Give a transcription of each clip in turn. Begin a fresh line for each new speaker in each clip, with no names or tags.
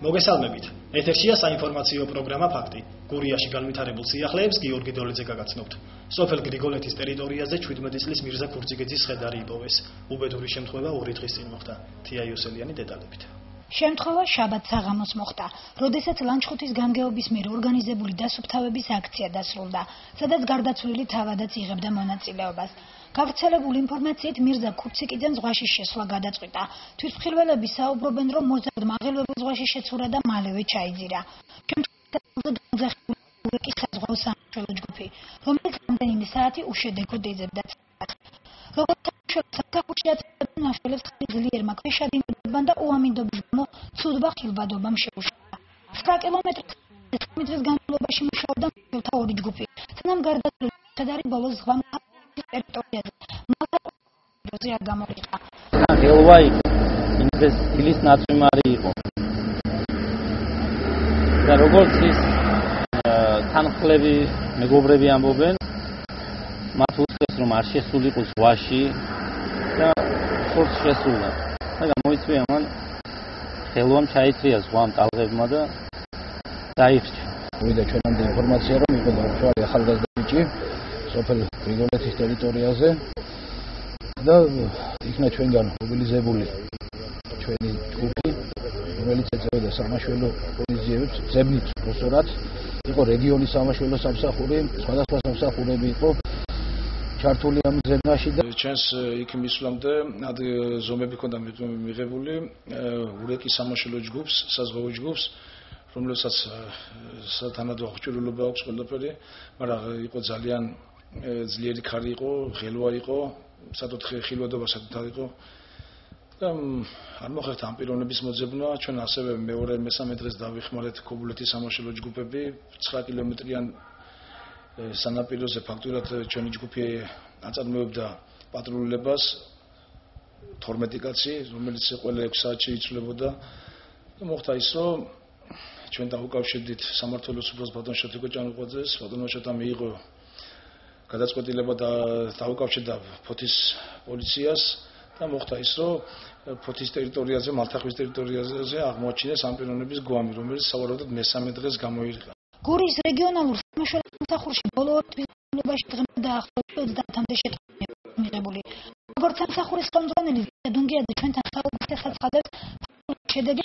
მოგესალმებით. ეთერშია საინფორმაციო პროგრამა ფაქტი. გურიაში განვითარებულ სიახლეებს გიორგი დოლეძე გაგაცნობთ. სოფელ გრიგოლეთის ტერიტორიაზე 17 წლის მირზა ქურციგეძის ხედარი იპოვეს. უბედური შემთხვევა 2 დღის წინ მოხდა. თია იოსელიანი დეტალებით.
შემთხვევა შაბათ საღამოს მოხდა, როდესაც ლანჩხუთის გამგეობის მიერ ორგანიზებული დასუფთავების აქცია დასრულდა, სადაც გარდაცვლილი თავადაც იღებდა მონაწილეობას. გავრცელებული ინფორმაციით მირზა ქურციკიძემ ზღვაში შესვლა გადაწყვიტა. თვითმხილველები საუბრობენ, რომ მოზარდ მაღელვებელ ზღვაში შეცურა და მალევე ჩაიძირა. შემთხვევაზე განზრახული ურეკის საზღვაო სამმართველო ჯგუფი, რომელიც რამდენიმე საათი უშედეგოდ ეძებდა ციხეს. როგორც სამსახურში აწესებდნენ ნაშველებს ძლიერმა ქვეშადინებებმა და უამინდობის გამო ცუდმა ხილბადობამ შეუშალა. 9 კილომეტრის დღის განმავლობაში მუშაობდა მშველთა 2 ჯგუფი. სანამ გარდაცვლილი ხედარი ბოლოს ზღვა ტერიტორიაზე მალტაზე არ გამორიყა.
გელვაი ინდეს ილის ნაცვიმარი იყო. და როგორც ის თანხლები მეგობრები ამბობენ, მათ უთხრეს რომ არ შესულიყო ზღვაში და ხორცს შესულა. და გამოიწვია მან ხელვამ ჩაიწრია ზღვამ ტალღებმა და დაირჩა.
ვიდა ჩვენამდე ინფორმაცია რომ იყო დაუშვარი ახალგაზრდა ბიჭი სოფელ გრიგოლეთის ტერიტორიაზე და იქნა ჩვენგან მობილიზებული ჩვენი ჯგუფი, რომელიც ეწეოდა სამაშველო პოლიციებს, ძებნით რუსურად, იყო რეგიონის სამაშველო სამსახური, სხვადასხვა სამსახურები იყო ჩართული ამ ძებნაში და
ჩვენს იქ მისვლამდე ზომები ჰქონდა მიღებული ურეკის სამაშველო ჯგუფს, საზღვაო ჯგუფს, რომელსაც სათანადო აღჭურვილობა აქვს ყველაფერი, მაგრამ იყო ძალიან ძლიერი ქარი იყო, ღელვა იყო, სადოთხე ხილვადობა სადოთხე იყო და არ მოხერხდა ამ პიროვნების მოძებნა. ჩვენ ასევე მე-3 დღეს დავიხმარეთ ქობულეთის სამაშველო ჯგუფები 9 კილომეტრიან სანაპიროზე ფაქტურად ჩვენი ჯგუფი აწარმოებდა პატრულირებას 12 კაცი, რომელიც ყველა 6 საათში იცვლებოდა და მოხდა ის, რომ ჩვენ დაუკავშირდით სამმართველოს უფროს ბატონ შოთიკო ჭანუყვაძეს, ბატონმა შოთა მიიღო გადაწყვეტილება და დაუკავშირდა ფოთის პოლიციას და მოხდა ის, რომ ფოთის ტერიტორიაზე, მალთახვის ტერიტორიაზე აღმოაჩინეს ამ პიროვნების გვამი, რომელიც სავარაუდოდ მე-3 დღეს გამოირიყა.
გურიის რეგიონალურ სამაშველო სამსახურში ბოლო 2 თვის განმავლობაში დღემდე დაახლოებით 30-მდე შეტყობა მიღებული. როგორც სამსახურის ხელმძღვანელი დუნგიაძე ჩვენთან საუბრს ეხაცხადებს, შედეგი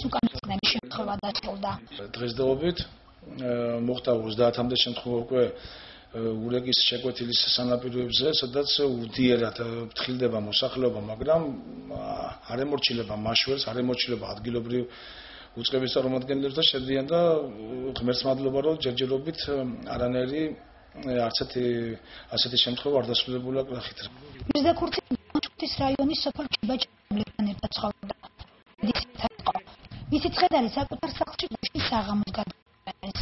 უკანასკნელი შემთხვევა დასრულდა.
დღესდღეობით მოხდა 30-მდე შემთხვევა უკვე ურეკის შეკვეთილის სანაპიროებზე, სადაც უდიერად ფრთხილდება მოსახლეობა, მაგრამ არ ემორჩილება მაშველს, არ ემორჩილება ადგილობრივ უწყების წარმომადგენლებს და შედიან და ღმერთს მადლობა, რომ ჯერჯერობით არანაირი ასეთი შემთხვევა არ დასრულებულა კრახით.
მირზა ქურციკიძე ლანჩხუთის რაიონის სოფელ ჩიბაჭებლებთან ერთად ცხოვრობდა. მისი ცხედარი საკუთარ სახლში გუშინ საღამოს გადააყენეს.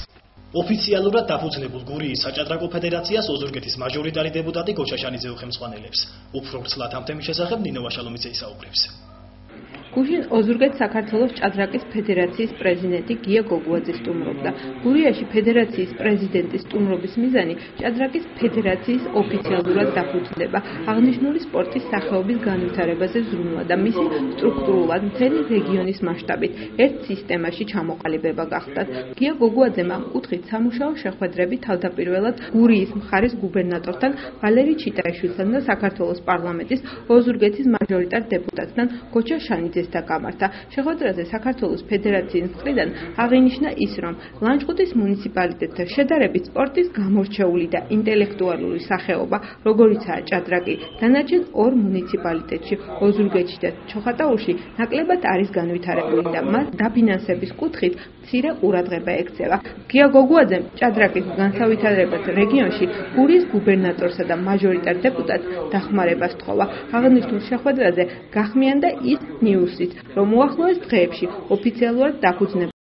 ოფიციალურად დაფუძნებულ გურიის საჭადრაკო ფედერაციას ოზურგეთის მაჟორიტარი დეპუტატი გოჩა შანიძე უხელმძღვანელებს. უფრო ვრცლად ამ თემის შესახებ ნინო ვაშალომიძე ისაუბრებს.
გუშინ ოზურგეთის საქართველოს ჭადრაკის ფედერაციის პრეზიდენტი გია გოგუაძე სტუმრობდა. გურიაში ფედერაციის პრეზიდენტის სტუმრობის მიზანი ჭადრაკის ფედერაციის ოფიციალურად დაფუძნება, აღნიშნული სპორტის სახეობის განვითარებაზე ზრუნვა და მისი სტრუქტურულად მთელი რეგიონის მასშტაბით ერთ სისტემაში ჩამოყალიბება გახდათ. გია გოგუაძემ ამ კუთხით სამუშაო შეხვედრები თავდაპირველად გურიის მხარის გუბერნატორთან ვალერი ჩიტაიშვილთან და საქართველოს პარლამენტის ოზურგეთის მაჟორიტარ დეპუტატთან გოჩა შანიძე გამართა. შეხვედრაზე საქართველოს ფედერაციის მხრიდან აღინიშნა ის, რომ ლანჩხუთის მუნიციპალიტეტთან შედარებით სპორტის გამორჩეული და ინტელექტუალური სახეობა, როგორიცაა ჭადრაკი, დანარჩენ 2 მუნიციპალიტეტში, ოზურგეთში და ჩოხატაურში ნაკლებად არის განვითარებული და მას დაფინანსების კუთხით მცირე ყურადღება ექცევა. გია გოგუაძემ ჭადრაკის განსავითარებლად რეგიონში გურიის გუბერნატორსა და მაჟორიტარ დეპუტატს დახმარებას თხოვა. აღნიშნულ შეხვედრაზე გახმიანდა ის ნიუსით, რომ უახლოეს დღეებში ოფიციალურად დაფუძნებულ